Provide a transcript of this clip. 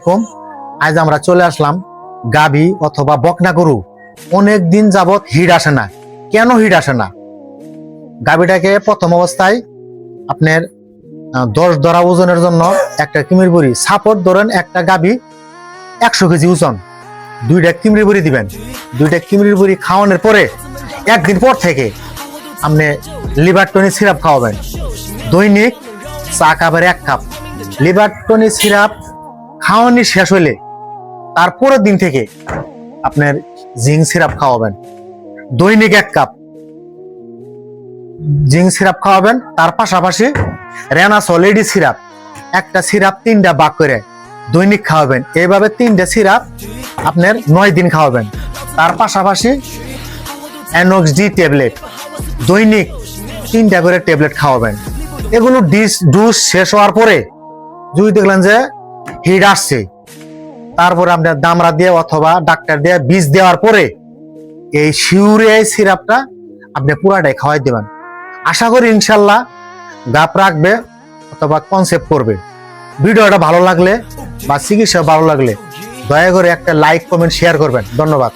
কম আজ আমরা চলে আসলাম গাভী অথবা বকনা গরু অনেক দিন যাবত হিট আসে না। কেন হিট আসে না? গাভীটাকে প্রথম অবস্থায় আপনার 10 ধরা ওজনের জন্য একটা কিমির বড়ি সাপোর্ট ধরেন, একটা গাভী 100 কেজি ওজন, 2টা কিমড়ি বড়ি দিবেন। 2টা কিমড়ির বড়ি খাওয়ানোর পরে একদিন পর থেকে আপনি লিভার টনিক সিরাপ খাওয়াবেন। দৈনিক চা কাপের 1 কাপ লিভার টনিক সিরাপ খাওয়ানি শেষ হলে তারপরের দিন থেকে আপনার জিঙ্ক সিরাপ খাওয়াবেন। দৈনিক 1 কাপ জিঙ্ক সিরাপ খাওয়াবেন। তার পাশাপাশি রেনাসল এডি সিরাপ, একটা সিরাপ 3টা ভাগ করে দৈনিক খাওয়াবেন। এইভাবে 3টা সিরাপ আপনার 9 দিন খাওয়াবেন। তার পাশাপাশি অ্যানক্স ডি ট্যাবলেট দৈনিক 3টা করে ট্যাবলেট খাওয়াবেন। এগুলো ডোজ শেষ হওয়ার পরে যদি দেখলেন যে হিট আসছে, তারপরে আপনার দামরা দিয়ে অথবা ডাক্তার দিয়ে বীজ দেওয়ার পরে এই শিউরে সিরাপটা আপনি পুরাটাই খাওয়াই দেবেন। আশা করি ইনশাল্লাহ গাপ রাখবে অথবা কনসেপ্ট করবে। ভিডিওটা ভালো লাগলে বা চিকিৎসা ভালো লাগলে দয়া করে একটা লাইক কমেন্ট শেয়ার করবেন। ধন্যবাদ।